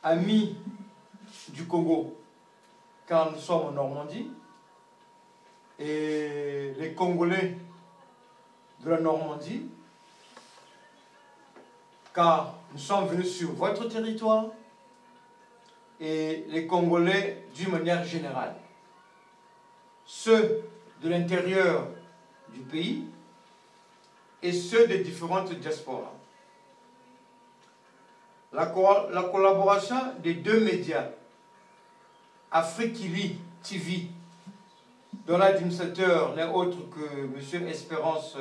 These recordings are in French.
amis du Congo, car nous sommes en Normandie, et les Congolais de la Normandie, car nous sommes venus sur votre territoire, et les Congolais d'une manière générale. Ceux de l'intérieur du pays et ceux des différentes diasporas. La collaboration des deux médias, Afrikili TV, dont l'administrateur n'est autre que M. Espérance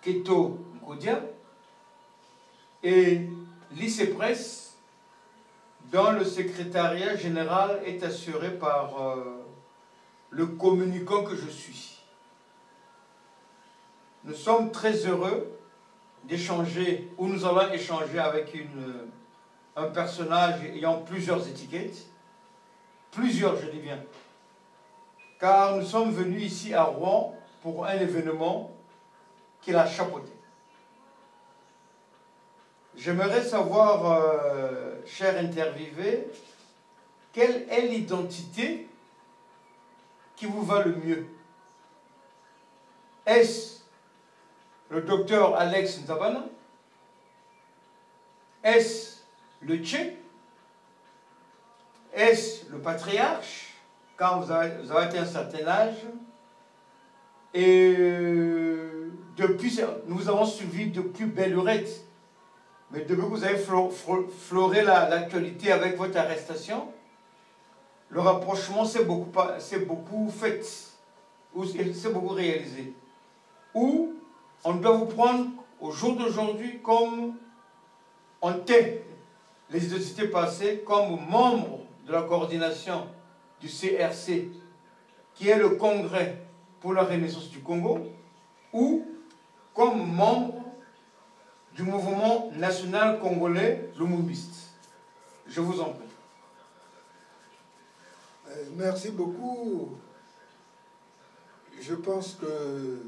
Keto Nkodia, et l'IC Presse, dont le secrétariat général est assuré par le communicant que je suis. Nous sommes très heureux d'échanger, ou nous allons échanger avec un personnage ayant plusieurs étiquettes, plusieurs je dis bien, car nous sommes venus ici à Rouen pour un événement qu'il a chapeauté. J'aimerais savoir, cher interviewé, quelle est l'identité qui vous va le mieux? Est-ce le docteur Alex Nzabana? Est-ce le Tché? Est-ce le patriarche, quand vous avez été un certain âge? Et depuis, nous avons suivi depuis belle lurette, mais depuis que vous avez floré l'actualité avec votre arrestation, le rapprochement s'est beaucoup fait, ou s'est beaucoup réalisé. Ou on doit vous prendre au jour d'aujourd'hui comme on tait les identités passées comme membre de la coordination du CRC, qui est le Congrès pour la Renaissance du Congo, ou comme membre du mouvement national congolais Lumumbiste. Je vous en prie. Merci beaucoup. Je pense que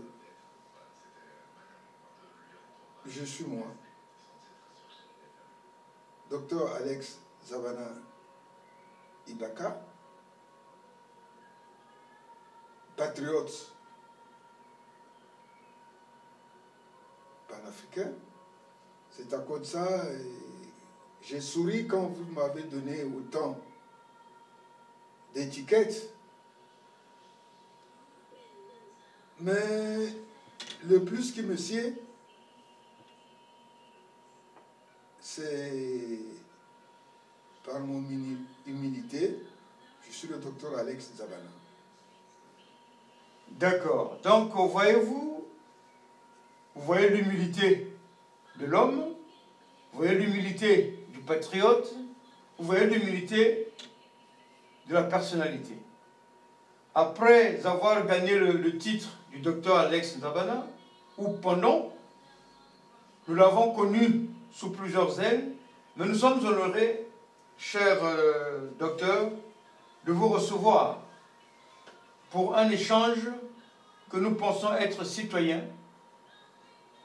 je suis moi. Docteur Alex Nzabana Ibaka, patriote panafricain. C'est à cause de ça, j'ai souri quand vous m'avez donné autant d'étiquettes. Mais le plus qui me sied, c'est par mon humilité, je suis le docteur Alex Nzabana. D'accord. Donc, voyez-vous, vous voyez l'humilité de l'homme, vous voyez l'humilité du patriote, vous voyez l'humilité de la personnalité. Après avoir gagné le titre du docteur Alex Nzabana, ou pendant, nous l'avons connu sous plusieurs ailes, mais nous sommes honorés, cher docteur, de vous recevoir pour un échange que nous pensons être citoyen,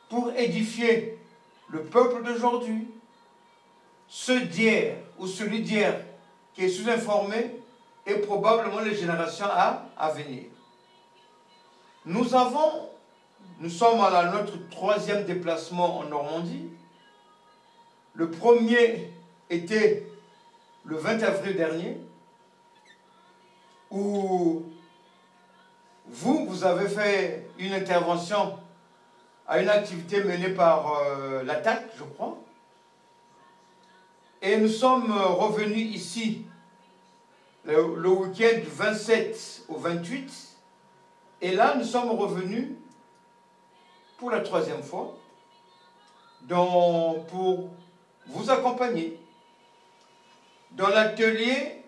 pour édifier le peuple d'aujourd'hui, ceux d'hier ou celui d'hier qui est sous-informé et probablement les générations à venir. Nous sommes à notre 3e déplacement en Normandie. Le premier était le 20 avril dernier, où vous avez fait une intervention à une activité menée par l'ATAC, je crois. Et nous sommes revenus ici le week-end du 27 au 28. Et là, nous sommes revenus pour la 3e fois pour vous accompagner dans l'atelier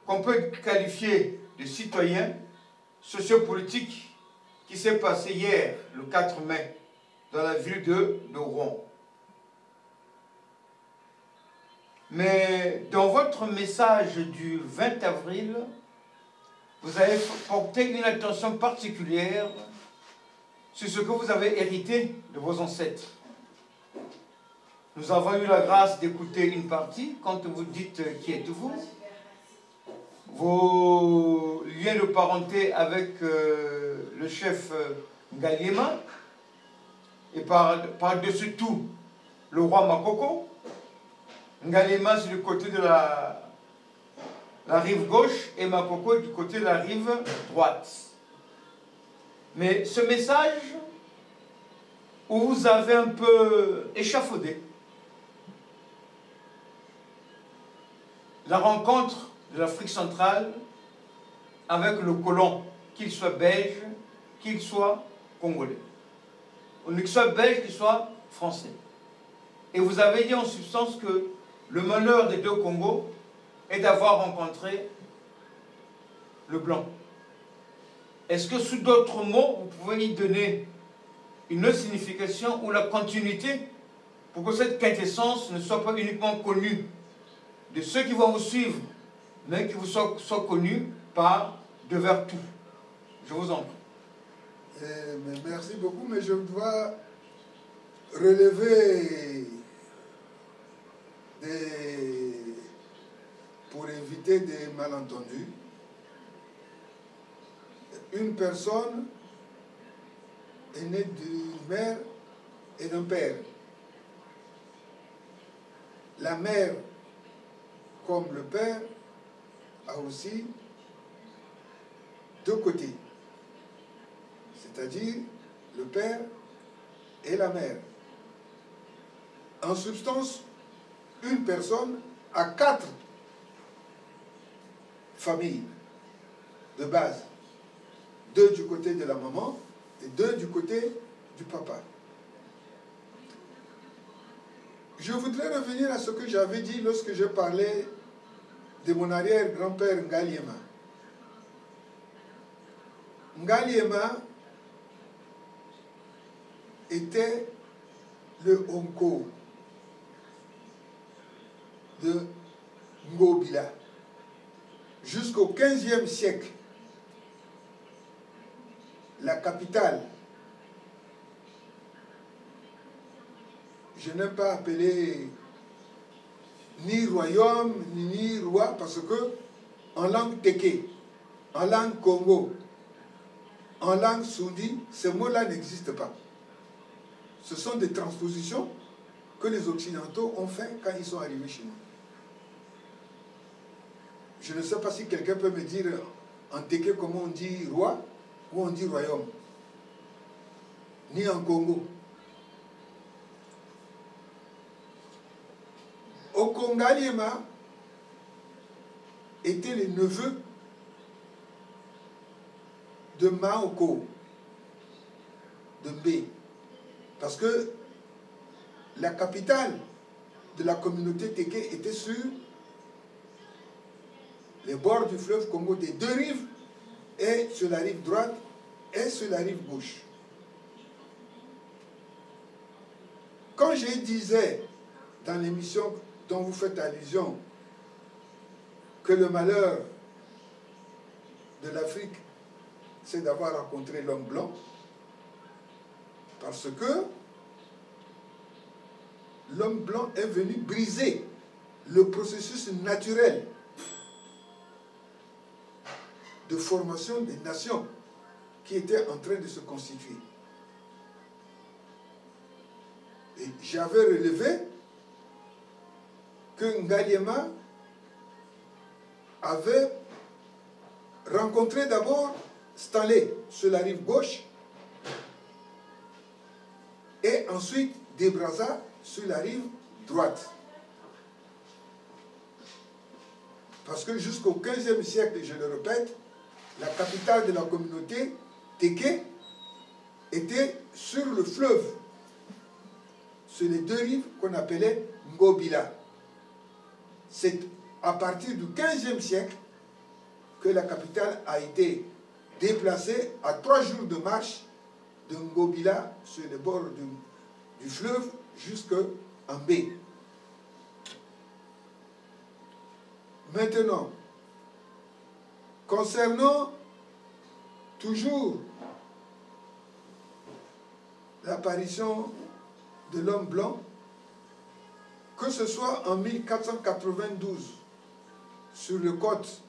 qu'on peut qualifier de citoyen sociopolitique qui s'est passé hier, le 4 mai, dans la ville de Rouen. Mais dans votre message du 20 avril, vous avez porté une attention particulière sur ce que vous avez hérité de vos ancêtres. Nous avons eu la grâce d'écouter une partie. Quand vous dites qui êtes-vous, vos liens de parenté avec le chef Ngaliema, et par-dessus tout, le roi Makoko. Ngaliema, c'est du côté de la rive gauche et Makoko du côté de la rive droite. Mais ce message, où vous avez un peu échafaudé la rencontre de l'Afrique centrale avec le colon, qu'il soit belge, qu'il soit congolais, ou qu'il soit belge, qu'il soit français. Et vous avez dit en substance que le malheur des deux Congos est d'avoir rencontré le blanc. Est-ce que sous d'autres mots, vous pouvez y donner une autre signification ou la continuité pour que cette quintessence ne soit pas uniquement connue de ceux qui vont vous suivre, mais qui vous soit connue par devers tout? Je vous en prie. Merci beaucoup, mais je dois relever pour éviter des malentendus. Une personne est née d'une mère et d'un père. La mère, comme le père, a aussi deux côtés, c'est-à-dire le père et la mère. En substance, une personne a 4 familles de base. 2 du côté de la maman et 2 du côté du papa. Je voudrais revenir à ce que j'avais dit lorsque je parlais de mon arrière-grand-père Ngaliema. Ngaliema était le oncle de Ngobila. Jusqu'au 15e siècle, la capitale, je n'ai pas appelé ni royaume, ni roi, parce que en langue Teke, en langue Congo, en langue Soudi, ces mots-là n'existent pas. Ce sont des transpositions que les Occidentaux ont fait quand ils sont arrivés chez nous. Je ne sais pas si quelqu'un peut me dire en Teke comment on dit roi ou on dit royaume. Ni en Congo. Okongaliema était le neveu de Maoko, de B. Parce que la capitale de la communauté Teke était sur les bords du fleuve Congo des 2 rives, et sur la rive droite et sur la rive gauche. Quand je disais dans l'émission dont vous faites allusion que le malheur de l'Afrique, c'est d'avoir rencontré l'homme blanc, parce que l'homme blanc est venu briser le processus naturel de formation des nations qui étaient en train de se constituer. Et j'avais relevé que Ngaliema avait rencontré d'abord Stanley sur la rive gauche et ensuite Debraza sur la rive droite. Parce que jusqu'au 15e siècle, je le répète, la capitale de la communauté, Teke, était sur le fleuve, sur les 2 rives qu'on appelait Ngobila. C'est à partir du 15e siècle que la capitale a été déplacée à 3 jours de marche de Ngobila sur les bords du fleuve jusqu'en B. Maintenant, concernant toujours l'apparition de l'homme blanc, que ce soit en 1492, sur le côte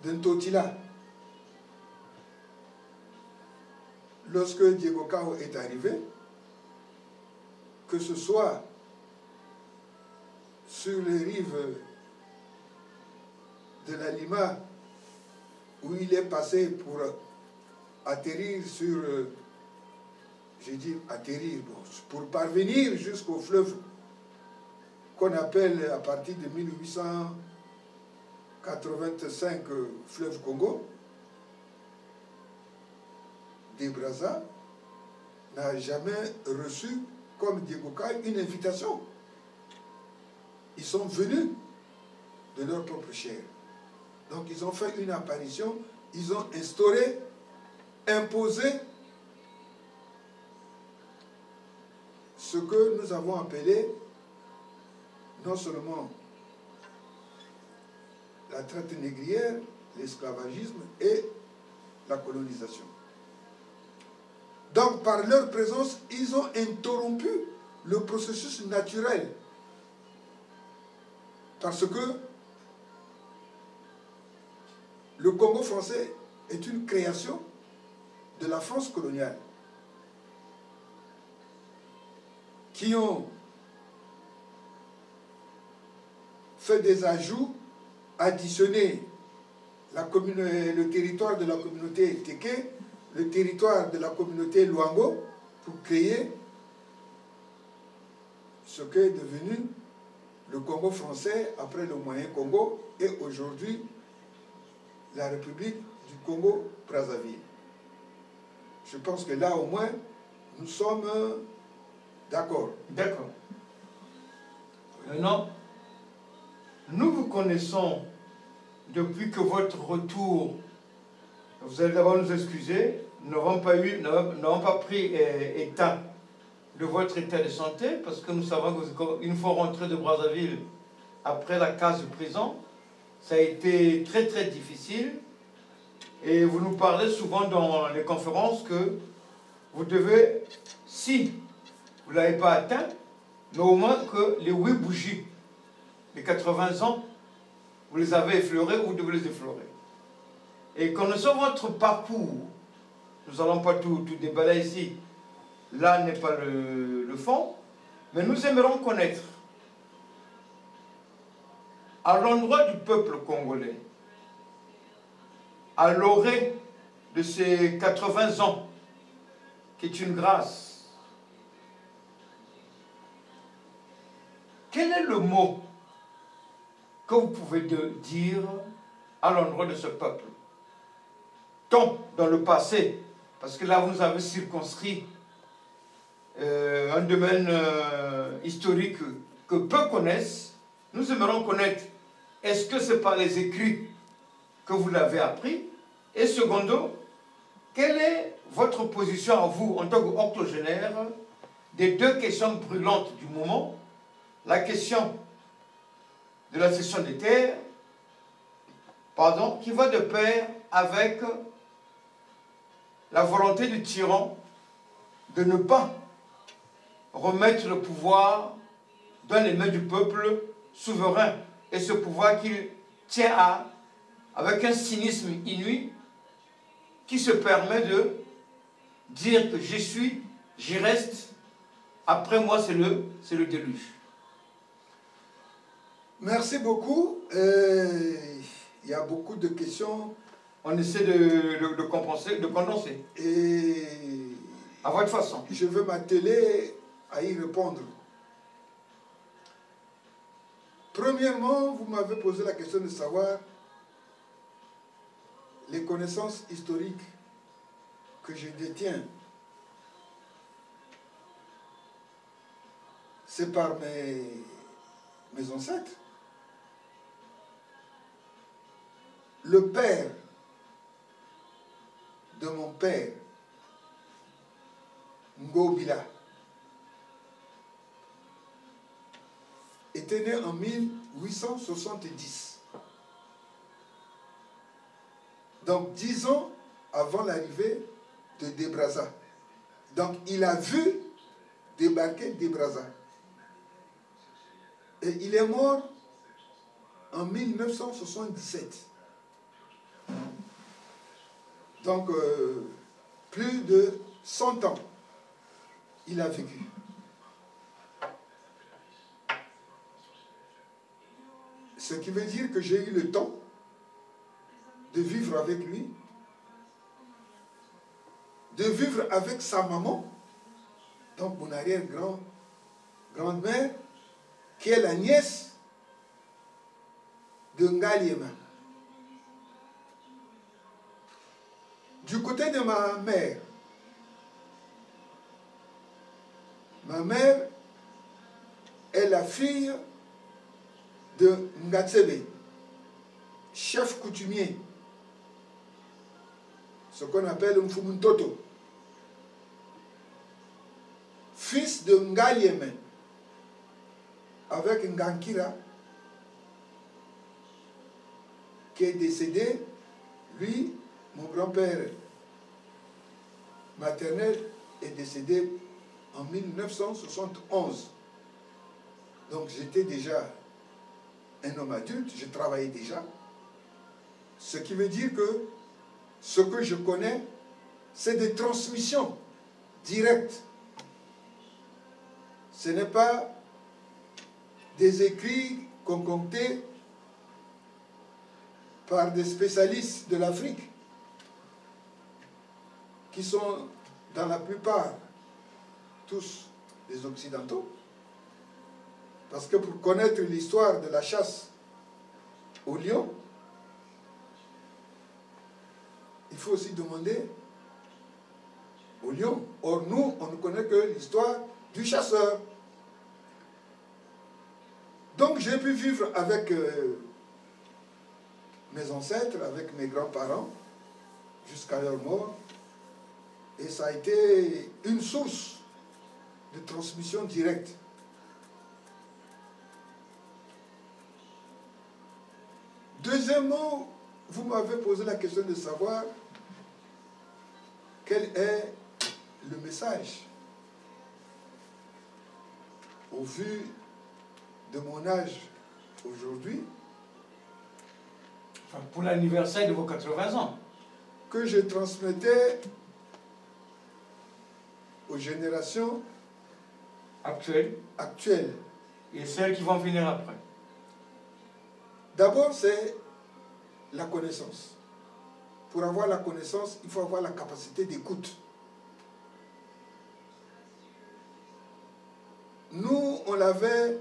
d'Ntotila, lorsque Diego Cao est arrivé, que ce soit sur les rives de la Lima, où il est passé pour atterrir sur, j'ai dit atterrir, bon, pour parvenir jusqu'au fleuve qu'on appelle à partir de 1885 fleuve Congo, des Brazza n'a jamais reçu, comme Diego Cao, une invitation. Ils sont venus de leur propre chair. Donc ils ont fait une apparition, ils ont instauré, imposé ce que nous avons appelé non seulement la traite négrière, l'esclavagisme et la colonisation. Donc par leur présence, ils ont interrompu le processus naturel. Parce que le Congo français est une création de la France coloniale qui ont fait des ajouts, additionné le territoire de la communauté Téké, le territoire de la communauté Luango, pour créer ce qu'est devenu le Congo français après le moyen Congo et aujourd'hui la République du Congo-Brazzaville. Je pense que là, au moins, nous sommes d'accord. D'accord. Maintenant, nous vous connaissons depuis que votre retour, vous allez d'abord nous excuser, nous n'avons pas pris état de votre état de santé, parce que nous savons qu'une fois rentré de Brazzaville, après la case de prison, ça a été très très difficile. Et vous nous parlez souvent dans les conférences que vous devez, si vous ne l'avez pas atteint, mais au moins que les 8 bougies de 80 ans, vous les avez effleurées ou vous devez les effleurer. Et connaissant votre parcours, nous n'allons pas tout déballer ici, là n'est pas le fond, mais nous aimerions connaître, à l'endroit du peuple congolais, à l'orée de ces 80 ans, qui est une grâce, quel est le mot que vous pouvez dire à l'endroit de ce peuple? Tant dans le passé, parce que là vous nous avez circonscrit un domaine historique que peu connaissent, nous aimerions connaître, est-ce que c'est par les écrits que vous l'avez appris? Et secondo, quelle est votre position à vous, en tant qu'octogénaire, des deux questions brûlantes du moment, la question de la cession des terres, qui va de pair avec la volonté du tyran de ne pas remettre le pouvoir dans les mains du peuple souverain, et ce pouvoir qu'il tient avec un cynisme inouï, qui se permet de dire que j'y suis, j'y reste, après moi c'est le déluge. Merci beaucoup. Il y a beaucoup de questions. On essaie de condenser. Et à votre façon. Je veux m'atteler à y répondre. Premièrement, vous m'avez posé la question de savoir les connaissances historiques que je détiens. C'est par mes ancêtres. Le père de mon père, Ngobila, était né en 1870. Donc 10 ans avant l'arrivée de De Brazza. Donc il a vu débarquer De Brazza. Et il est mort en 1977. Donc, plus de 100 ans, il a vécu. Ce qui veut dire que j'ai eu le temps de vivre avec lui, de vivre avec sa maman, donc mon arrière-grand-mère, qui est la nièce de Ngaliema. Du côté de ma mère est la fille de Ngatsebe, chef coutumier, ce qu'on appelle Mfumuntoto, fils de Ngaliema, avec Ngankira, qui est décédé, lui, mon grand-père maternel, est décédé en 1971. Donc j'étais déjà un homme adulte, je travaillais déjà. Ce qui veut dire que ce que je connais, c'est des transmissions directes. Ce n'est pas des écrits concoctés par des spécialistes de l'Afrique qui sont dans la plupart tous des Occidentaux. Parce que pour connaître l'histoire de la chasse au lion, il faut aussi demander au lion. Or nous, on ne connaît que l'histoire du chasseur. Donc j'ai pu vivre avec mes ancêtres, avec mes grands-parents, jusqu'à leur mort. Et ça a été une source de transmission directe. Deuxièmement, vous m'avez posé la question de savoir quel est le message. Au vu de mon âge aujourd'hui, Enfin, pour l'anniversaire de vos 80 ans, que je transmettais aux générations actuelles et celles qui vont venir après. D'abord, c'est la connaissance. Pour avoir la connaissance, il faut avoir la capacité d'écoute. Nous, on l'avait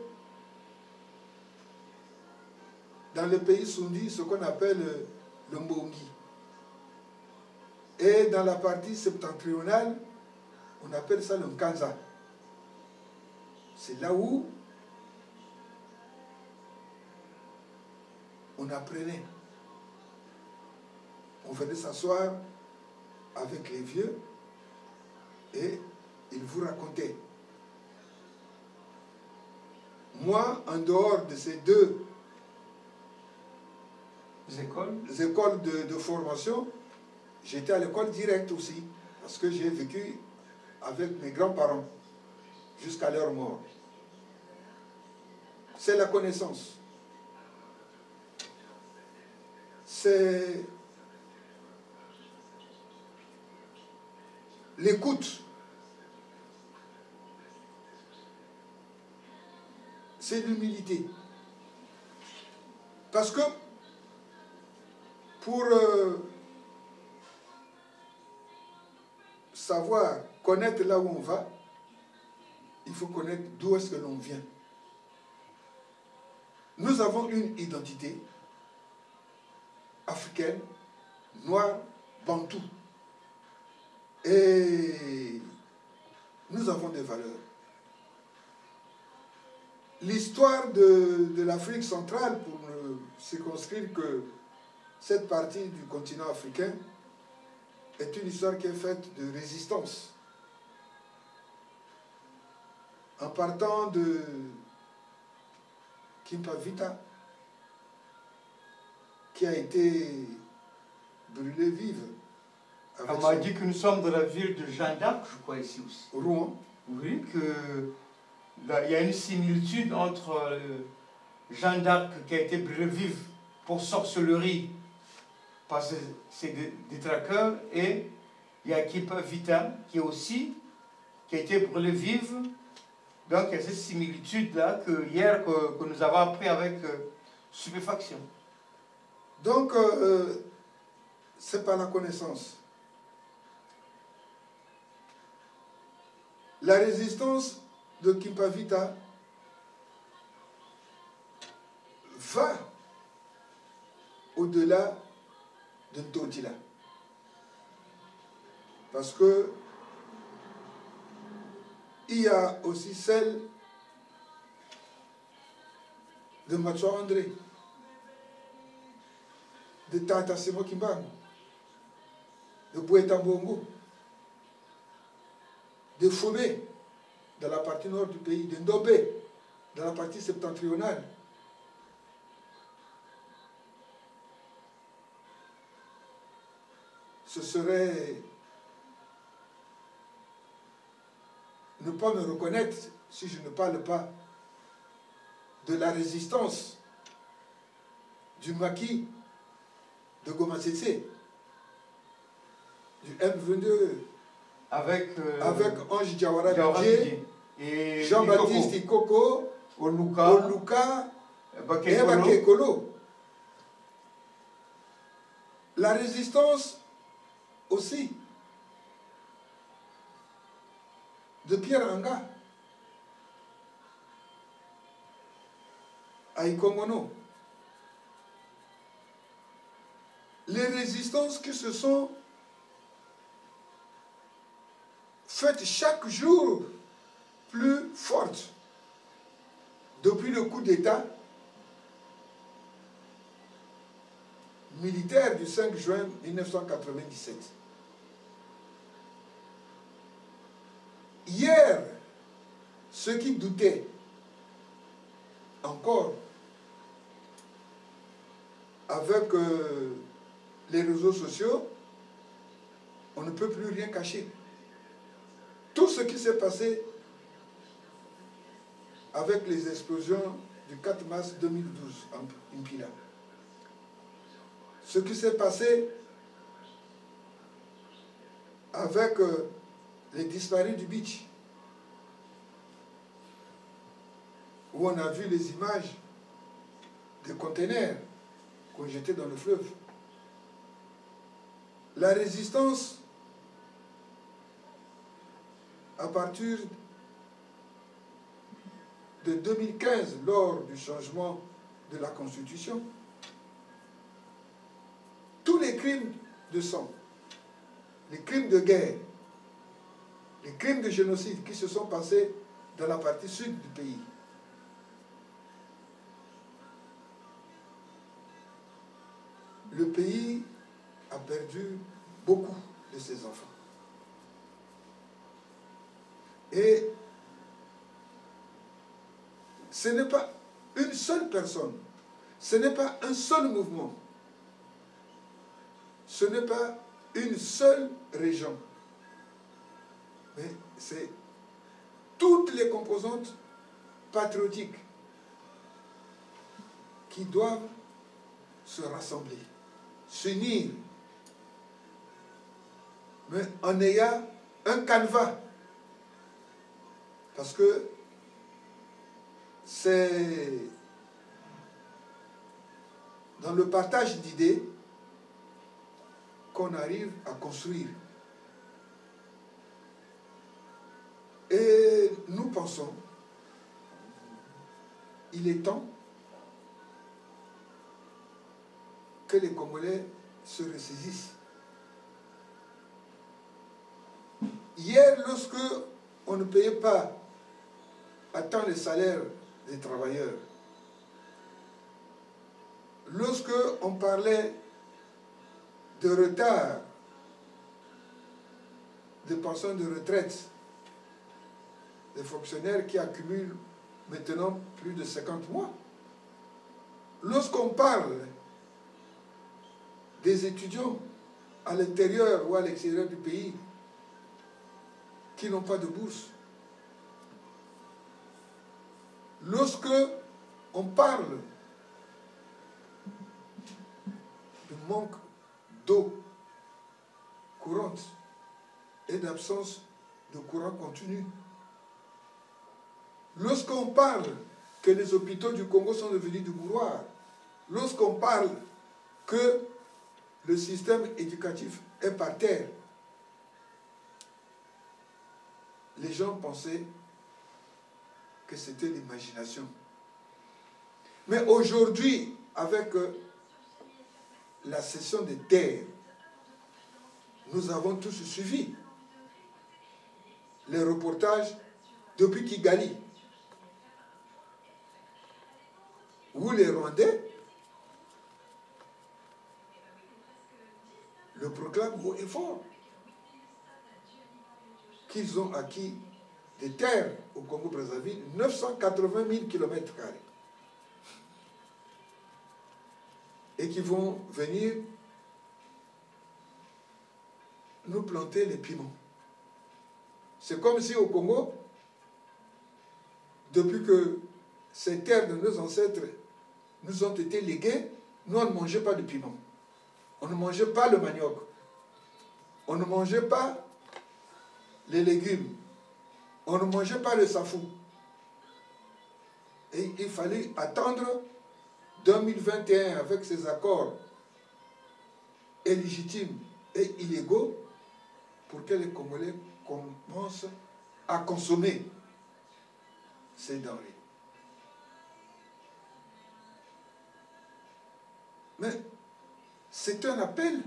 dans le pays Sundi, ce qu'on appelle le Mbongi. Et dans la partie septentrionale, on appelle ça le Nkanza. C'est là où on apprenait. On venait s'asseoir avec les vieux et ils vous racontaient. Moi, en dehors de ces deux écoles de formation, j'étais à l'école directe aussi, parce que j'ai vécu avec mes grands-parents jusqu'à leur mort. C'est la connaissance. C'est l'écoute. C'est l'humilité. Parce que pour savoir, connaître là où on va, il faut connaître d'où est-ce que l'on vient. Nous avons une identité africaine, noire, bantou. Et nous avons des valeurs. L'histoire de l'Afrique centrale, pour ne circonscrire que cette partie du continent africain, est une histoire qui est faite de résistance. En partant de Kimpavita, qui a été brûlée vive. On m'a dit que nous sommes dans la ville de Jeanne d'Arc, je crois, ici aussi. Rouen. Oui, que il y a une similitude entre Jeanne d'Arc qui a été brûlée vive pour sorcellerie par ses détraqueurs, et il y a Kepa Vita qui a été brûlée vive. Donc il y a cette similitude-là que nous avons appris avec stupéfaction. Donc, c'est par la connaissance. La résistance de Kepa Vita va au-delà de Ntotila. Parce que il y a aussi celle de Mathieu André, de Tata Semo Kimbangu, de Boueta Mbongo, de Fomé, dans la partie nord du pays, de Ndobé, dans la partie septentrionale. Ce serait ne pas me reconnaître si je ne parle pas de la résistance du maquis de Goma Tsetse, du M22, avec Ange Diawara et Jean-Baptiste Ikoko, Oluka et Bakekolo. La résistance aussi de Pierre Anga à Ikongono. Les résistances qui se sont faites chaque jour plus fortes depuis le coup d'État militaire du 5 juin 1997. Hier, ceux qui doutaient encore avec les réseaux sociaux, on ne peut plus rien cacher. Tout ce qui s'est passé avec les explosions du 4 mars 2012 en Impila, ce qui s'est passé avec les disparus du beach, où on a vu les images des containers qu'on jetait dans le fleuve. La résistance, à partir de 2015, lors du changement de la Constitution, tous les crimes de sang, les crimes de guerre, les crimes de génocide qui se sont passés dans la partie sud du pays, le pays a perdu beaucoup de ses enfants. Et ce n'est pas une seule personne, ce n'est pas un seul mouvement, ce n'est pas une seule région, mais c'est toutes les composantes patriotiques qui doivent se rassembler, s'unir, mais en ayant un canevas, parce que c'est dans le partage d'idées qu'on arrive à construire. Et nous pensons, il est temps que les Congolais se ressaisissent. Hier, lorsque on ne payait pas à temps les salaires des travailleurs, lorsque on parlait de retard des pensions de retraite des fonctionnaires qui accumulent maintenant plus de 50 mois, lorsqu'on parle des étudiants à l'intérieur ou à l'extérieur du pays qui n'ont pas de bourse, lorsque on parle de manque d'eau courante et d'absence de courant continu, lorsqu'on parle que les hôpitaux du Congo sont devenus du mouroir, lorsqu'on parle que le système éducatif est par terre, les gens pensaient que c'était l'imagination. Mais aujourd'hui, avec la cession des terres, nous avons tous suivi les reportages depuis Kigali, où les Rwandais le proclament haut et fort qu'ils ont acquis des terres au Congo-Brazzaville, 980 000 km², et qui vont venir nous planter les piments. C'est comme si au Congo, depuis que ces terres de nos ancêtres nous ont été léguées, nous on ne mangeait pas de piment. On ne mangeait pas le manioc. On ne mangeait pas les légumes. On ne mangeait pas le safou. Et il fallait attendre 2021 avec ces accords illégitimes et illégaux pour que les Congolais commencent à consommer ces denrées. Mais c'est un appel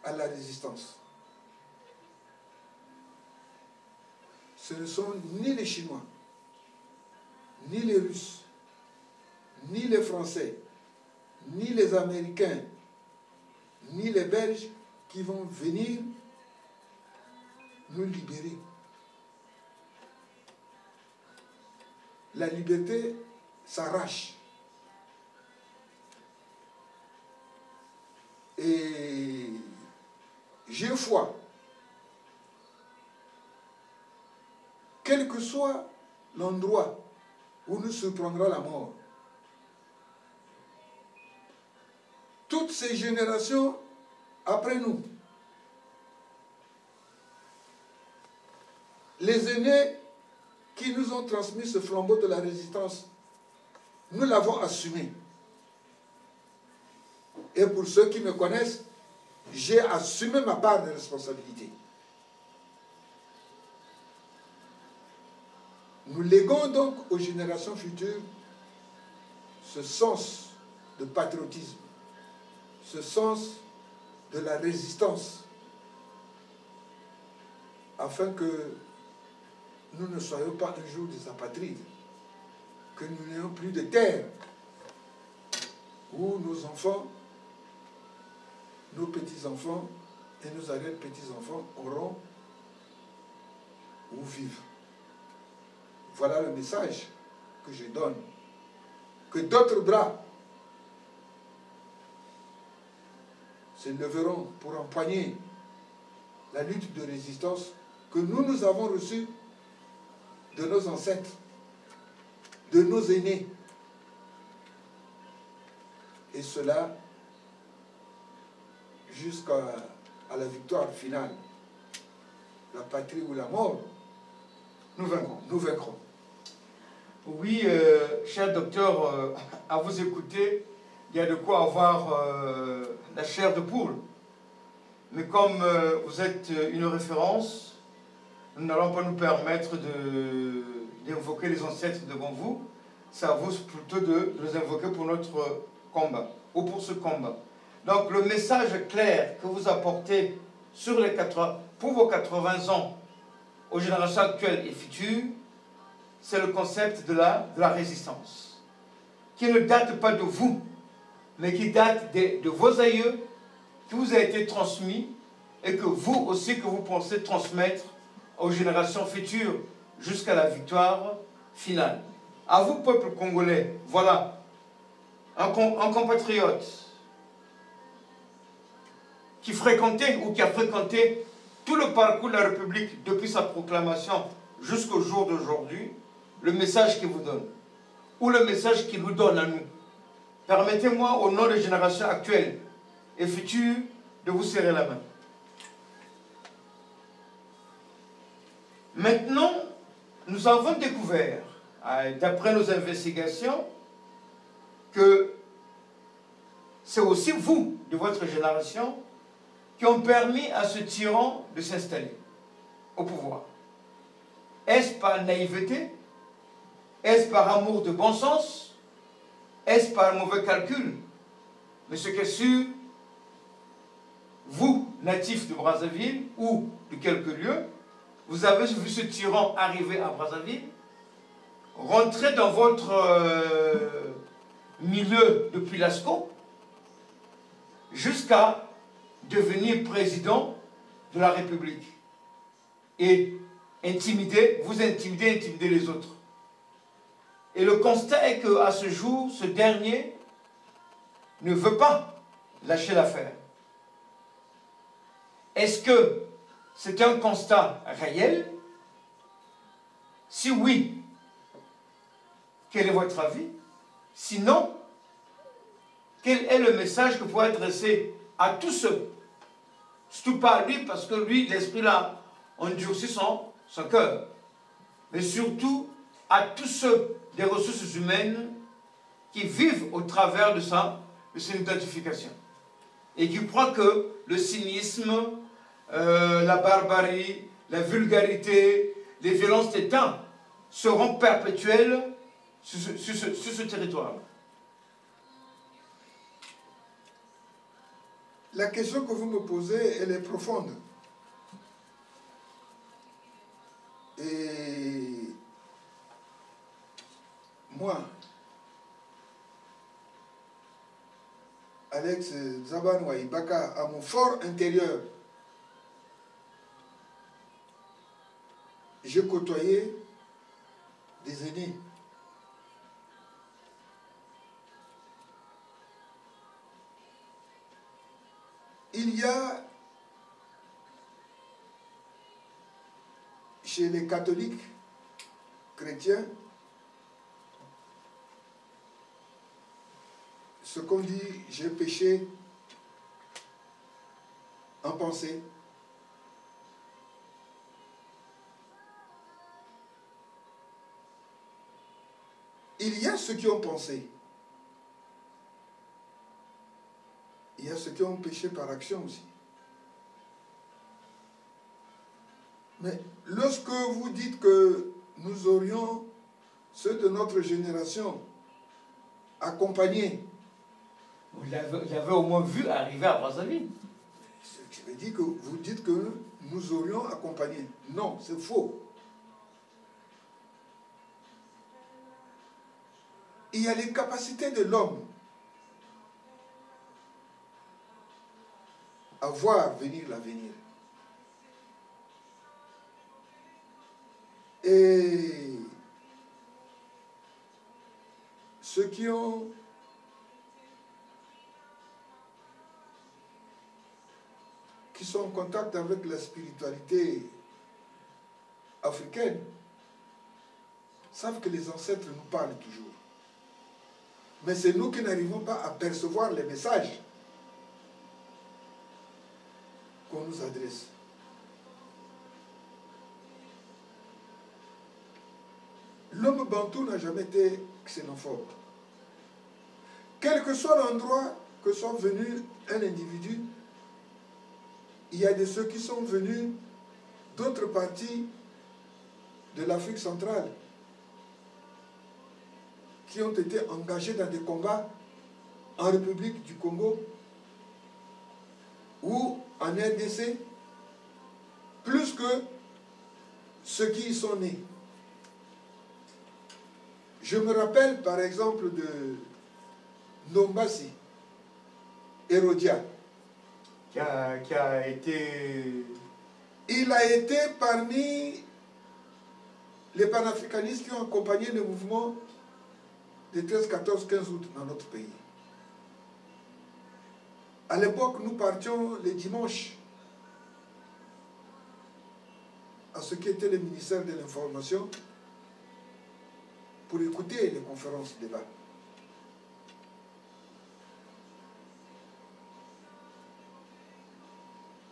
à la résistance. Ce ne sont ni les Chinois, ni les Russes, ni les Français, ni les Américains, ni les Belges qui vont venir nous libérer. La liberté s'arrache. Et j'ai foi, quel que soit l'endroit où nous surprendra la mort, toutes ces générations après nous, les aînés qui nous ont transmis ce flambeau de la résistance, nous l'avons assumé. Et pour ceux qui me connaissent, j'ai assumé ma part de responsabilité. Nous léguons donc aux générations futures ce sens de patriotisme, ce sens de la résistance, afin que nous ne soyons pas un jour des apatrides, que nous n'ayons plus de terre où nos enfants, nos petits-enfants et nos arrière-petits-enfants auront où vivre. Voilà le message que je donne. Que d'autres bras se leveront pour empoigner la lutte de résistance que nous avons reçue de nos ancêtres, de nos aînés. Et cela jusqu'à la victoire finale. La patrie ou la mort, nous vaincrons. Nous vaincrons. Oui, cher docteur, à vous écouter, il y a de quoi avoir la chair de poule. Mais comme vous êtes une référence, nous n'allons pas nous permettre d'invoquer les ancêtres devant vous. C'est à vous plutôt de les invoquer pour notre combat, ou pour ce combat. Donc le message clair que vous apportez pour vos 80 ans aux générations actuelles et futures, c'est le concept de la résistance, qui ne date pas de vous, mais qui date de vos aïeux, qui vous a été transmis, et que vous aussi, que vous pensez transmettre aux générations futures, jusqu'à la victoire finale. À vous, peuple congolais, voilà, un compatriote, qui fréquentait ou qui a fréquenté tout le parcours de la République depuis sa proclamation jusqu'au jour d'aujourd'hui, le message qu'il vous donne, ou le message qu'il nous donne à nous. Permettez-moi, au nom des générations actuelles et futures, de vous serrer la main. Maintenant, nous avons découvert, d'après nos investigations, que c'est aussi vous, de votre génération, qui ont permis à ce tyran de s'installer au pouvoir. Est-ce par naïveté? Est-ce par amour de bon sens? Est-ce par mauvais calcul? Mais ce qui est sûr, vous, natifs de Brazzaville ou de quelques lieux, vous avez vu ce tyran arriver à Brazzaville, rentrer dans votre milieu depuis Lascaux, jusqu'à devenir président de la République et intimider les autres. Et le constat est qu'à ce jour, ce dernier ne veut pas lâcher l'affaire. Est-ce que c'est un constat réel? Si oui, quel est votre avis? Sinon, quel est le message que vous pouvez adresser à tous ceux, surtout pas à lui, parce que lui, l'esprit là, endurci son cœur, mais surtout à tous ceux des ressources humaines qui vivent au travers de son identification et qui croient que le cynisme, la barbarie, la vulgarité, les violences d'État seront perpétuelles sur ce territoire. La question que vous me posez, elle est profonde. Et moi, Alex Zabanwa Ibaka, à mon fort intérieur, j'ai côtoyé des aînés. Il y a chez les catholiques chrétiens ce qu'on dit, j'ai péché en pensée. Il y a ceux qui ont pensé. Il y a ceux qui ont péché par action aussi. Mais lorsque vous dites que nous aurions, ceux de notre génération, accompagnés. Vous l'avez au moins vu arriver à Brazzaville. Je me dis que vous dites que nous aurions accompagné. Non, c'est faux. Il y a les capacités de l'homme à voir venir l'avenir. Et ceux qui sont en contact avec la spiritualité africaine savent que les ancêtres nous parlent toujours. Mais c'est nous qui n'arrivons pas à percevoir les messages qu'on nous adresse. L'homme bantou n'a jamais été xénophobe. Quel que soit l'endroit que soit venu un individu, il y a de ceux qui sont venus d'autres parties de l'Afrique centrale, qui ont été engagés dans des combats en République du Congo ou en RDC, plus que ceux qui y sont nés. Je me rappelle par exemple de Nombasi, Hérodia, qui a été... Il a été parmi les panafricanistes qui ont accompagné le mouvement des 13, 14, 15 août dans notre pays. À l'époque, nous partions les dimanches à ce qui était le ministère de l'Information pour écouter les conférences débats.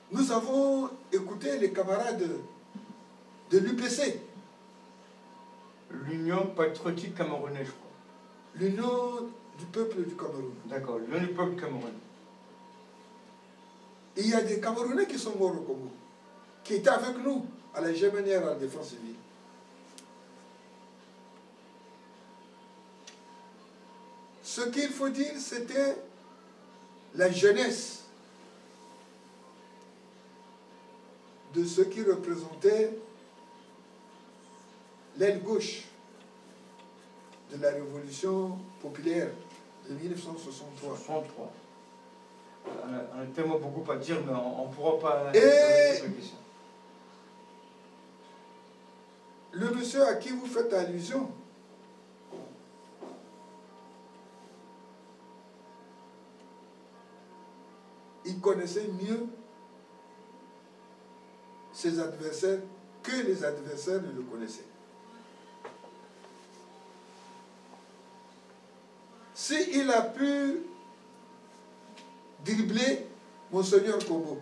Nous avons écouté les camarades de l'UPC. L'Union patriotique camerounaise, je crois. L'Union du peuple du Cameroun. D'accord, l'Union du peuple camerounais. Il y a des Camerounais qui sont morts au Congo, qui étaient avec nous à la Gémenière à la défense civile. Ce qu'il faut dire, c'était la jeunesse de ceux qui représentaient l'aile gauche de la révolution populaire de 1963. 63. On a tellement beaucoup à dire, mais on ne pourra pas... Et le monsieur à qui vous faites allusion, il connaissait mieux ses adversaires que les adversaires ne le connaissaient. S'il a pu dribbler Monseigneur Kombo,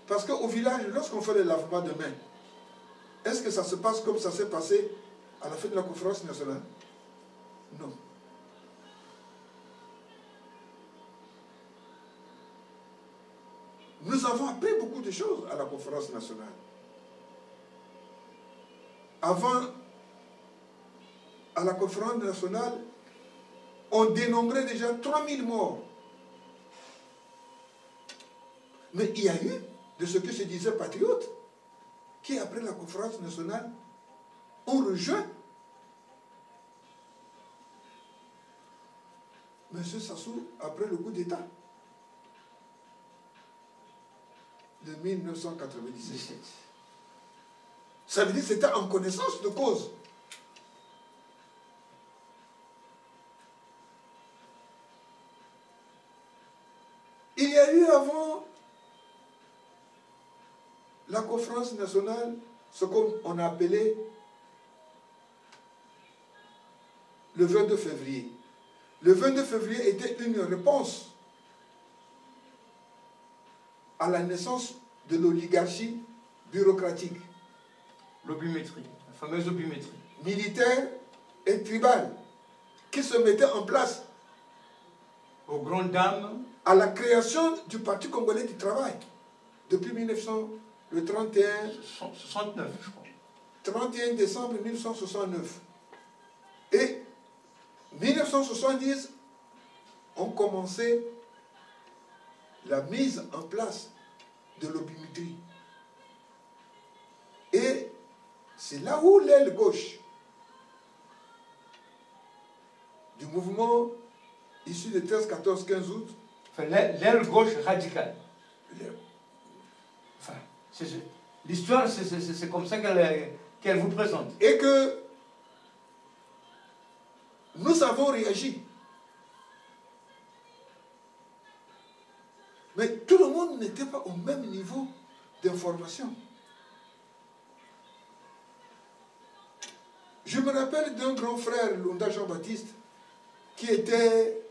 parce qu'au village, lorsqu'on fait le lavement de main, est-ce que ça se passe comme ça s'est passé à la fin de la conférence nationale? Non. Nous avons appris beaucoup de choses à la conférence nationale. Avant, à la conférence nationale, on dénombrait déjà 3000 morts. Mais il y a eu, de ce que se disait patriote, qui après la conférence nationale, ont rejoint M. Sassou après le coup d'État de 1997. Ça veut dire que c'était en connaissance de cause. Il y a eu avant la conférence nationale ce qu'on a appelé le 22 février. Le 22 février était une réponse à la naissance de l'oligarchie bureaucratique. L'obimétrie, la fameuse obimétrie. Militaire et tribale, qui se mettait en place aux grandes dames, à la création du Parti congolais du travail, depuis 1931, 69, je crois. 31 décembre 1969. Et 1970, on commençait la mise en place de l'obimétrie. Et c'est là où l'aile gauche du mouvement issu de 13, 14, 15 août, enfin, l'aile gauche radicale. Enfin, l'histoire, c'est comme ça qu'elle vous présente. Et que nous avons réagi. Mais tout le monde n'était pas au même niveau d'information. Je me rappelle d'un grand frère, Lunda Jean-Baptiste, qui était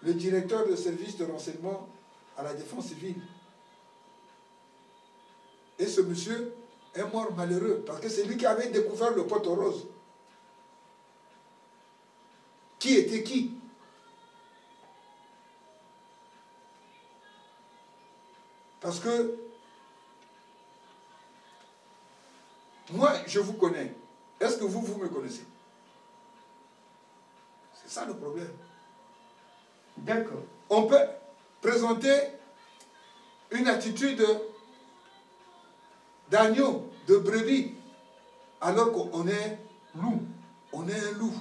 le directeur de service de renseignement à la défense civile. Et ce monsieur est mort malheureux, parce que c'est lui qui avait découvert le poteau rose. Qui était qui? Parce que moi, je vous connais. Est-ce que vous me connaissez? C'est ça le problème. D'accord. On peut présenter une attitude d'agneau, de brebis, alors qu'on est loup. On est un loup.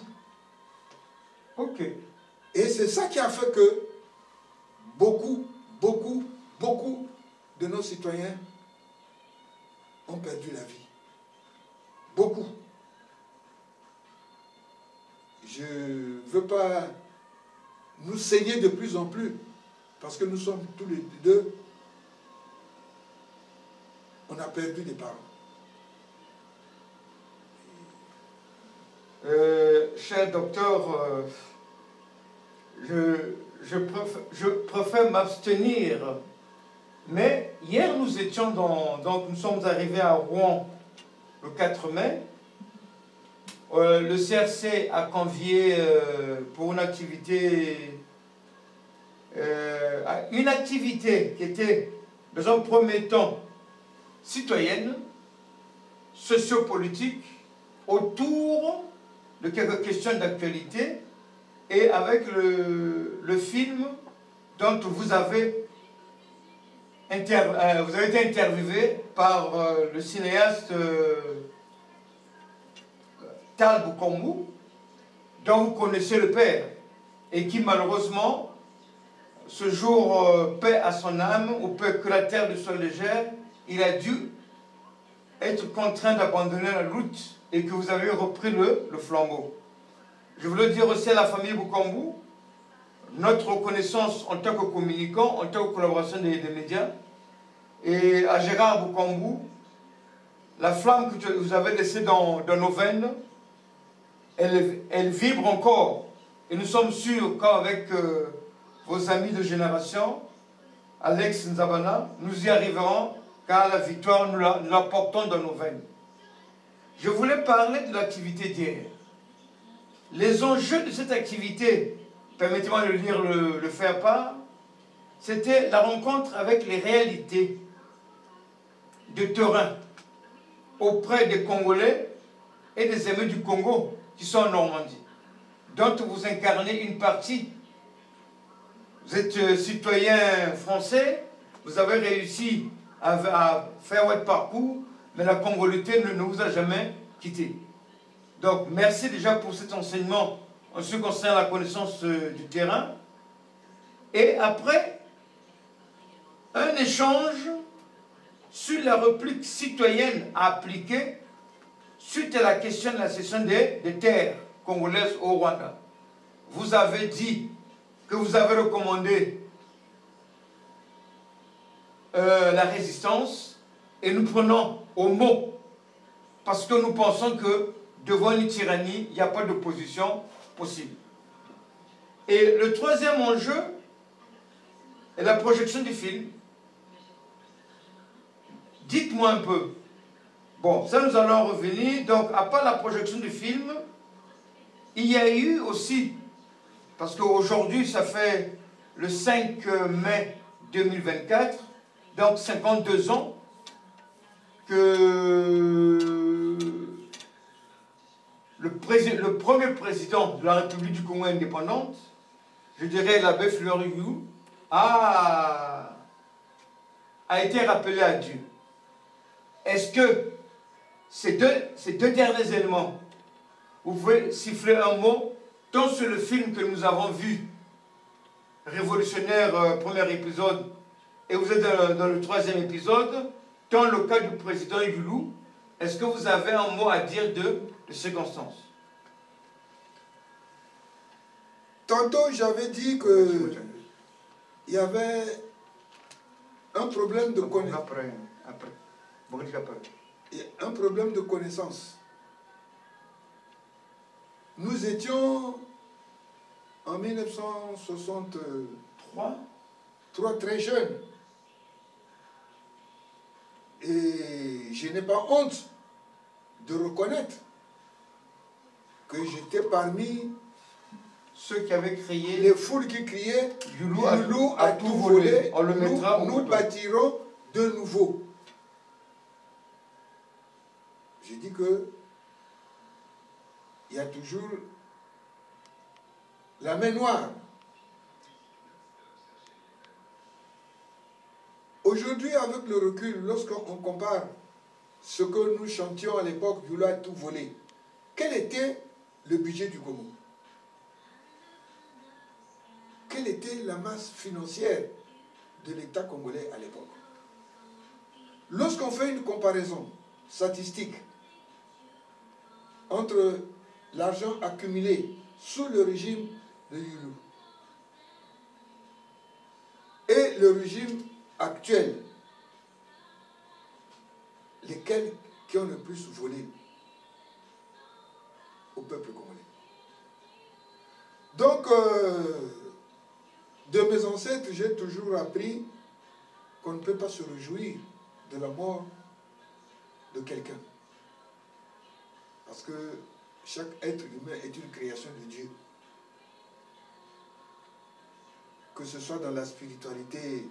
Ok. Et c'est ça qui a fait que beaucoup de nos citoyens ont perdu la vie. Beaucoup. Je ne veux pas nous saigner de plus en plus, parce que nous sommes tous les deux, on a perdu des parents. cher docteur, je préfère m'abstenir. Mais hier, nous étions donc nous sommes arrivés à Rouen le 4 mai. Le CRC a convié pour une activité qui était, dans un premier temps, citoyenne, sociopolitique, autour de quelques questions d'actualité, et avec le film dont vous avez été interviewé par le cinéaste Tal Bukombu, dont vous connaissez le père, et qui malheureusement, ce jour, paix à son âme, ou peu que la terre lui soit légère, il a dû être contraint d'abandonner la route et que vous avez repris le flambeau. Je voulais dire aussi à la famille Bukombu, notre reconnaissance en tant que communicant, en tant que collaboration des médias, et à Gérard Bukombu, la flamme que vous avez laissée dans nos veines, elle vibre encore. Et nous sommes sûrs qu'avec vos amis de génération, Alex Nzabana, nous y arriverons, car la victoire, nous la portons dans nos veines. Je voulais parler de l'activité d'hier. Les enjeux de cette activité, permettez-moi de lire le faire-part, c'était la rencontre avec les réalités de terrain auprès des Congolais et des amis du Congo qui sont en Normandie, dont vous incarnez une partie. Vous êtes citoyen français, vous avez réussi à faire votre parcours, mais la congolité ne vous a jamais quitté. Donc, merci déjà pour cet enseignement en ce qui concerne la connaissance du terrain. Et après, un échange sur la réplique citoyenne à appliquer suite à la question de la cession des terres congolaises au Rwanda. Vous avez dit que vous avez recommandé la résistance, et nous prenons au mot, parce que nous pensons que devant une tyrannie, il n'y a pas d'opposition possible. Et le troisième enjeu est la projection du film. Dites-moi un peu. Bon, ça nous allons revenir. Donc, à part la projection du film, il y a eu aussi, parce qu'aujourd'hui, ça fait le 5 mai 2024, donc 52 ans, que le premier président de la République du Congo indépendante, je dirais l'abbé Fleury-Yu, a été rappelé à Dieu. Est-ce que ces deux derniers éléments, vous pouvez siffler un mot, tant sur le film que nous avons vu, Révolutionnaire, premier épisode, et vous êtes dans le troisième épisode, tant le cas du président Yulu, est-ce que vous avez un mot à dire de circonstances? Tantôt, j'avais dit que il y avait un problème de connaissance. Un problème de connaissance. Nous étions en 1963 très jeunes. Et je n'ai pas honte de reconnaître que j'étais parmi ceux qui avaient crié, les foules qui criaient Yulu a tout volé, on le mettra nous bâtirons de nouveau. J'ai dit que il y a toujours la main noire. Aujourd'hui, avec le recul, lorsqu'on compare ce que nous chantions à l'époque, Yulu a tout volé, quel était le budget du Congo? Quelle était la masse financière de l'État congolais à l'époque? Lorsqu'on fait une comparaison statistique entre l'argent accumulé sous le régime de Yulu et le régime actuel, lesquels qui ont le plus volé au peuple congolais? Donc, de mes ancêtres, j'ai toujours appris qu'on ne peut pas se réjouir de la mort de quelqu'un. Parce que chaque être humain est une création de Dieu. Que ce soit dans la spiritualité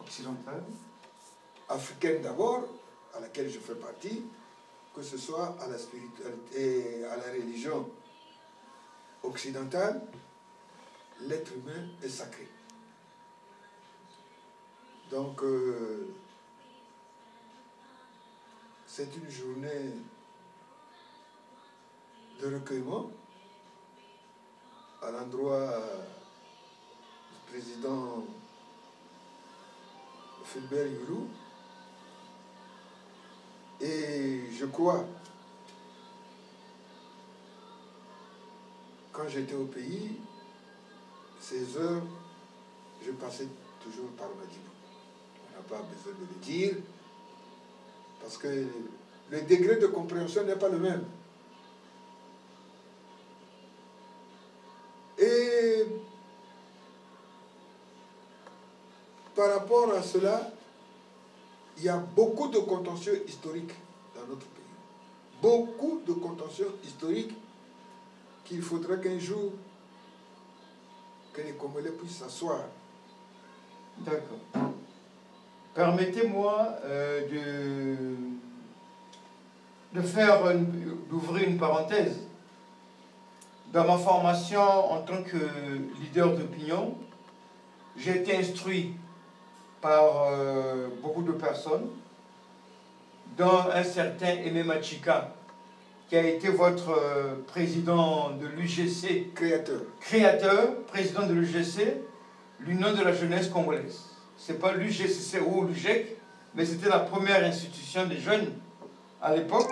occidentale, africaine d'abord, à laquelle je fais partie, que ce soit à la spiritualité, à la religion occidentale, l'être humain est sacré. Donc, c'est une journée de recueillement à l'endroit du président Fulbert Yulu. Et je crois, quand j'étais au pays, ces heures, je passais toujours par Madibou. On n'a pas besoin de le dire, parce que le degré de compréhension n'est pas le même. Et par rapport à cela, il y a beaucoup de contentieux historiques dans notre pays. Beaucoup de contentieux historiques qu'il faudrait qu'un jour que les Congolais puissent s'asseoir. D'accord. Permettez-moi d'ouvrir une parenthèse. Dans ma formation en tant que leader d'opinion, j'ai été instruit par beaucoup de personnes, dont un certain Aimé Machika, qui a été votre président de l'UGC, président de l'UGC, l'Union de la jeunesse congolaise. Ce n'est pas l'UGCC ou l'UGEC, mais c'était la première institution des jeunes à l'époque.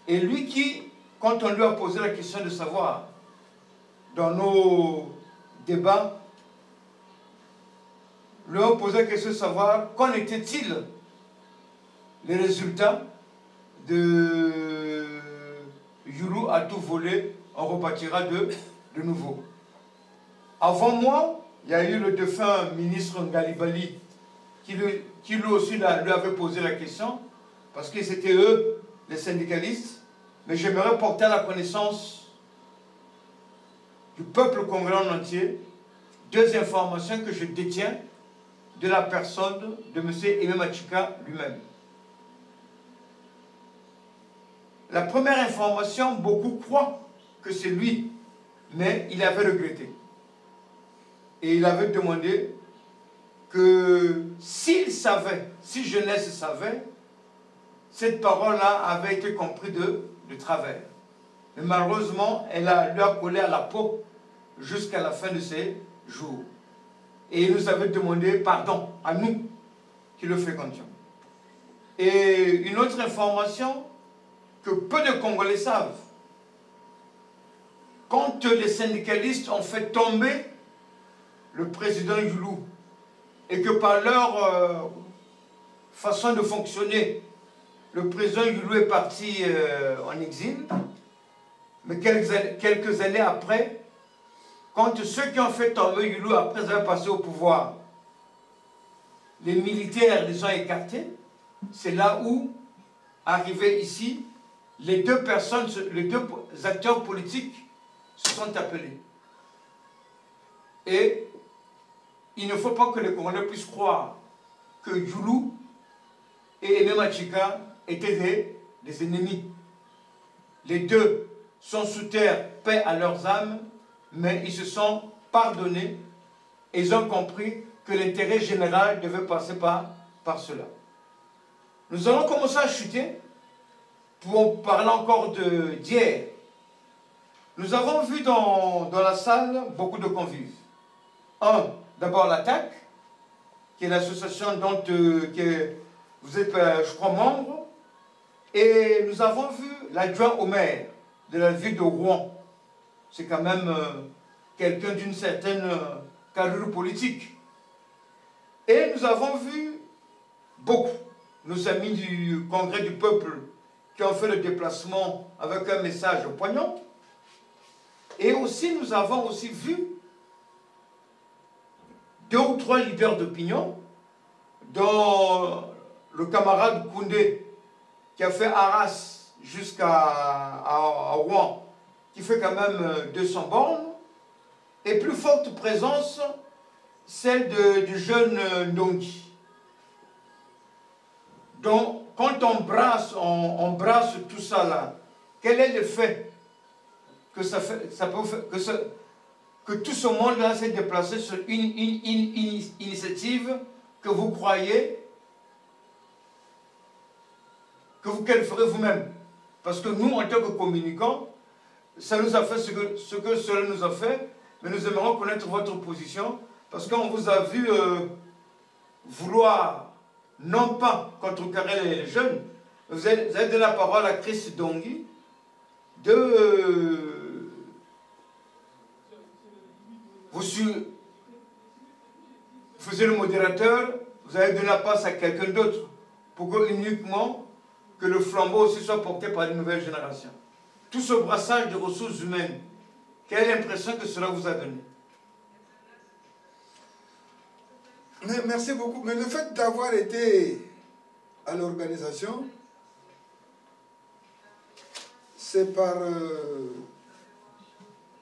Et lui qui, quand on lui a posé la question de savoir, dans nos débats, lui a posé la question de savoir qu'en était-il les résultats de Yulu a tout volé, on repartira de nouveau. Avant moi, il y a eu le défunt ministre Ngalibali qui lui aussi lui avait posé la question, parce que c'était eux, les syndicalistes, mais j'aimerais porter à la connaissance du peuple congolais en entier deux informations que je détiens de la personne de M. Aimé Machika lui-même. La première information, beaucoup croient que c'est lui, mais il avait regretté. Et il avait demandé que s'il savait, si jeunesse savait, cette parole-là avait été comprise de travers. Mais malheureusement, elle lui a collé à la peau jusqu'à la fin de ses jours. Et il nous avait demandé pardon à nous qui le fréquentions. Et une autre information que peu de Congolais savent. Quand les syndicalistes ont fait tomber le président Yulu et que par leur façon de fonctionner, le président Yulu est parti en exil, mais quelques années après, quand ceux qui ont fait tomber Yulu après avoir passé au pouvoir, les militaires les ont écartés, c'est là où, arrivés ici, les deux acteurs politiques se sont appelés. Et il ne faut pas que les Congolais puissent croire que Yulu et Aimé Machika étaient des ennemis. Les deux sont sous terre, paix à leurs âmes, mais ils se sont pardonnés et ils ont compris que l'intérêt général devait passer par cela. Nous allons commencer à chuter pour parler encore d'hier. Nous avons vu dans la salle beaucoup de convives. D'abord l'attaque, qui est l'association dont vous êtes, je crois, membre. Et nous avons vu l'adjoint au maire de la ville de Rouen. C'est quand même quelqu'un d'une certaine carrure politique. Et nous avons vu beaucoup, nos amis du Congrès du Peuple, qui ont fait le déplacement avec un message poignant. Et aussi, nous avons aussi vu 2 ou 3 leaders d'opinion, dont le camarade Koundé, qui a fait Arras jusqu'à Rouen, qui fait quand même 200 bornes, et plus forte présence, celle du jeune Ndongi. Donc, quand on brasse tout ça là, quel est l'effet que ça peut faire, que tout ce monde-là s'est déplacé sur une initiative que vous croyez qu'elle ferait vous-même? Parce que nous, en tant que communicants, ça nous a fait ce que cela nous a fait, mais nous aimerions connaître votre position, parce qu'on vous a vu vouloir, non pas contrecarrer les jeunes, vous avez donné la parole à Chris Dongui vous faisiez le modérateur, vous avez donné la passe à quelqu'un d'autre, pour que uniquement que le flambeau aussi soit porté par une nouvelle génération. Tout ce brassage de ressources humaines, quelle impression que cela vous a donné? Merci beaucoup. Mais le fait d'avoir été à l'organisation, c'est par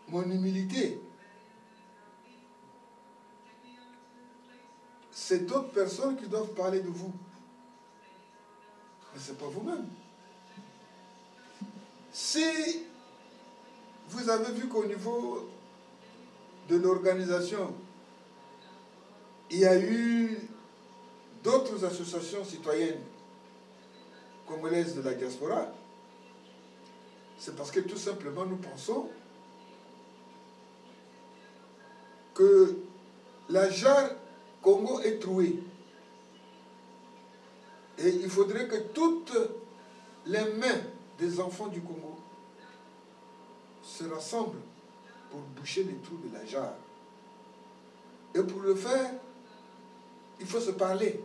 mon humilité. C'est d'autres personnes qui doivent parler de vous. Mais ce n'est pas vous-même. Si vous avez vu qu'au niveau de l'organisation, il y a eu d'autres associations citoyennes congolaises de la diaspora, c'est parce que tout simplement nous pensons que la jarre Congo est trouée. Et il faudrait que toutes les mains des enfants du Congo se rassemblent pour boucher les trous de la jarre. Et pour le faire, il faut se parler.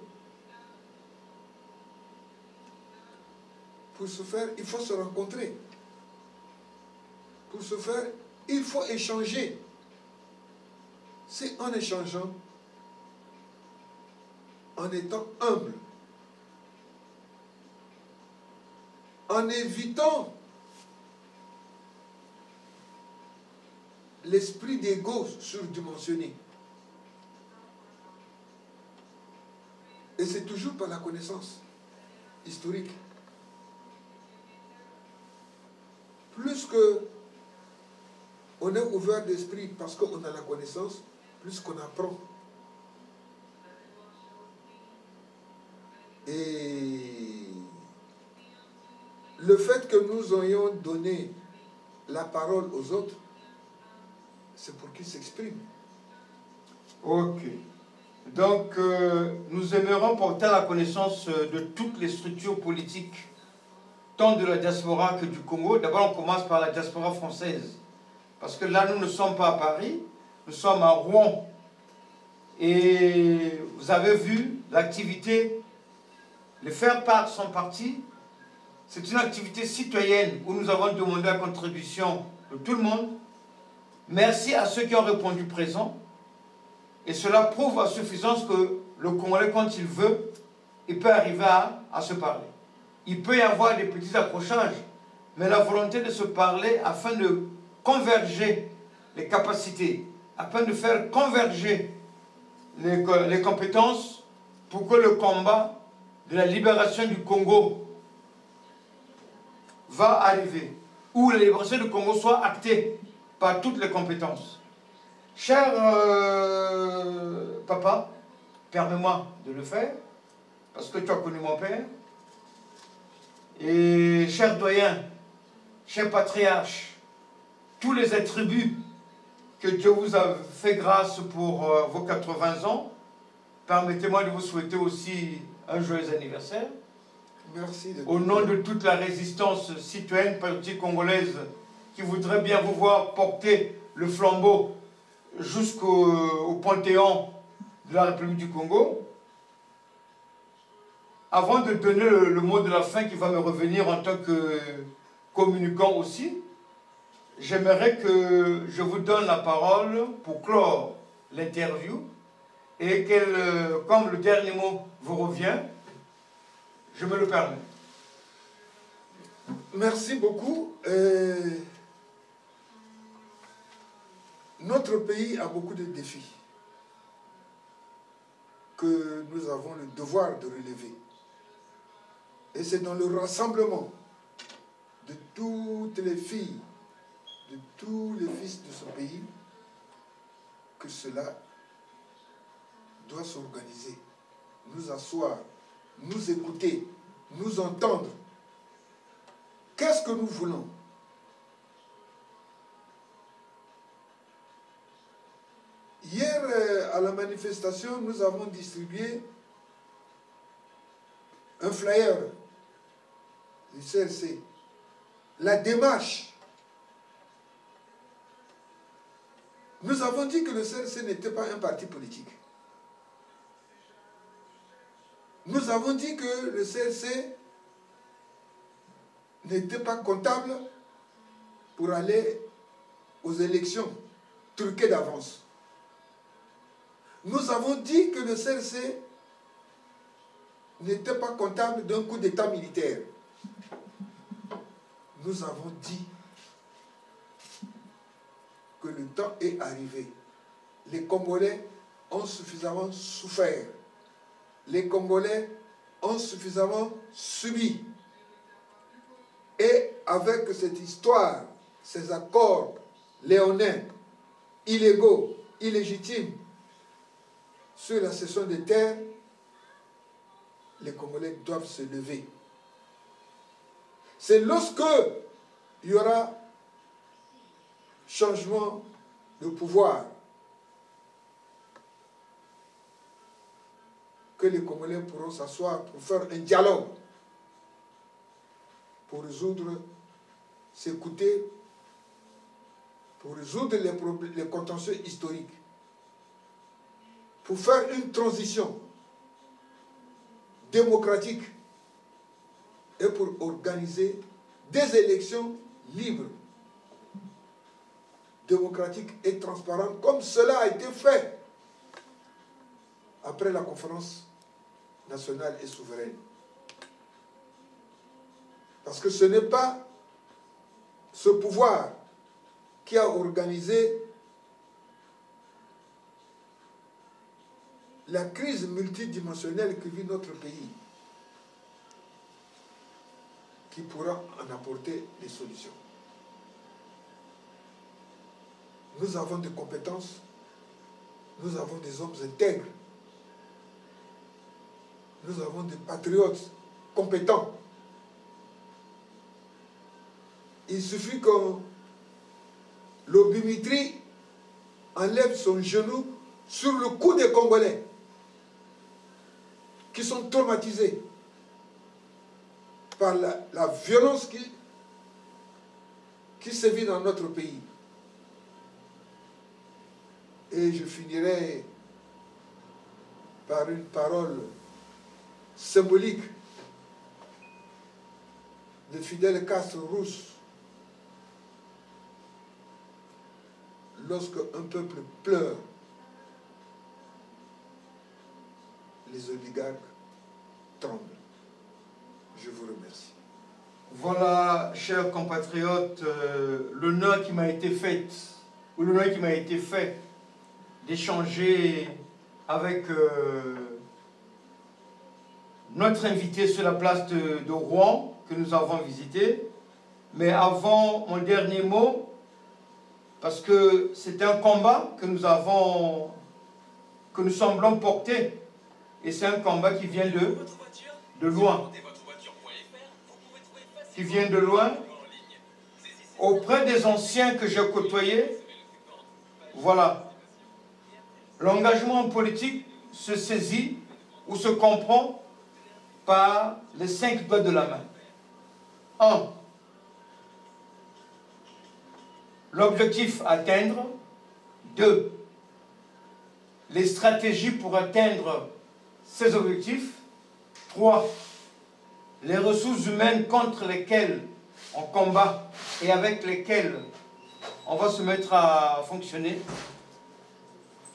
Pour ce faire, il faut se rencontrer. Pour ce faire, il faut échanger. C'est en échangeant, en étant humble, en évitant l'esprit d'ego surdimensionné. Et c'est toujours par la connaissance historique. Plus que on est ouvert d'esprit parce qu'on a la connaissance, plus qu'on apprend. Et le fait que nous ayons donné la parole aux autres, c'est pour qu'ils s'expriment. Ok. Donc, nous aimerons porter à la connaissance de toutes les structures politiques, tant de la diaspora que du Congo. D'abord, on commence par la diaspora française. Parce que là, nous ne sommes pas à Paris, nous sommes à Rouen. Et vous avez vu l'activité, les faire-part sont partis. C'est une activité citoyenne où nous avons demandé la contribution de tout le monde. Merci à ceux qui ont répondu présent. Et cela prouve à suffisance que le Congolais, quand il veut, il peut arriver à se parler. Il peut y avoir des petits accrochages, mais la volonté de se parler afin de converger les capacités, afin de faire converger les compétences pour que le combat de la libération du Congo va arriver, où la libération du Congo soit actée par toutes les compétences. Cher papa, permets-moi de le faire, parce que tu as connu mon père. Et cher doyen, cher patriarche, tous les attributs que Dieu vous a fait grâce pour vos 80 ans, permettez-moi de vous souhaiter aussi un joyeux anniversaire. Merci. Au nom de toute la résistance citoyenne patriotique congolaise qui voudrait bien vous voir porter le flambeau jusqu'au Panthéon de la République du Congo. Avant de donner le mot de la fin qui va me revenir en tant que communicant aussi, j'aimerais que je vous donne la parole pour clore l'interview et comme le dernier mot vous revient, je me le permets. Merci beaucoup. Notre pays a beaucoup de défis que nous avons le devoir de relever. Et c'est dans le rassemblement de toutes les filles, de tous les fils de ce pays, que cela doit s'organiser, nous asseoir, nous écouter, nous entendre. Qu'est-ce que nous voulons? Hier, à la manifestation, nous avons distribué un flyer du CRC. La démarche. Nous avons dit que le CRC n'était pas un parti politique. Nous avons dit que le CRC n'était pas comptable pour aller aux élections truquées d'avance. Nous avons dit que le CRC n'était pas comptable d'un coup d'État militaire. Nous avons dit que le temps est arrivé. Les Congolais ont suffisamment souffert. Les Congolais ont suffisamment subi. Et avec cette histoire, ces accords léonins, illégaux, illégitimes, sur la cession des terres, les Congolais doivent se lever. C'est lorsque il y aura changement de pouvoir que les Congolais pourront s'asseoir pour faire un dialogue, pour résoudre, s'écouter, pour résoudre les contentieux historiques, pour faire une transition démocratique et pour organiser des élections libres, démocratiques et transparentes, comme cela a été fait après la conférence nationale et souveraine. Parce que ce n'est pas ce pouvoir qui a organisé la crise multidimensionnelle que vit notre pays qui pourra en apporter les solutions. Nous avons des compétences, nous avons des hommes intègres, nous avons des patriotes compétents. Il suffit que l'Obimitri enlève son genou sur le cou des Congolais qui sont traumatisés par la violence qui sévit dans notre pays. Et je finirai par une parole symbolique de Fidel Castro Rousse. Lorsque un peuple pleure, les oligarques tremblent. Je vous remercie. Voilà, chers compatriotes, l'honneur qui m'a été fait, ou l'honneur qui m'a été fait d'échanger avec notre invité sur la place de Rouen que nous avons visité. Mais avant mon dernier mot, parce que c'est un combat que nous semblons porter, et c'est un combat qui vient de loin. Qui vient de loin, auprès des anciens que j'ai côtoyés. Voilà. L'engagement politique se saisit ou se comprend par les 5 doigts de la main. 1. L'objectif à atteindre. 2. Les stratégies pour atteindre ces objectifs. 3. Les ressources humaines contre lesquelles on combat et avec lesquelles on va se mettre à fonctionner.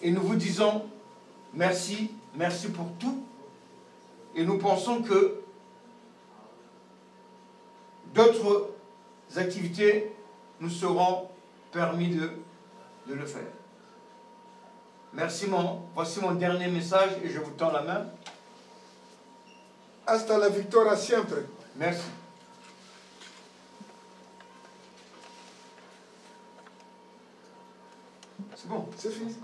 Et nous vous disons merci, merci pour tout. Et nous pensons que d'autres activités nous seront permis de le faire. Merci, voici mon dernier message et je vous tends la main. Hasta la victoria siempre. Merci. C'est bon. C'est fini.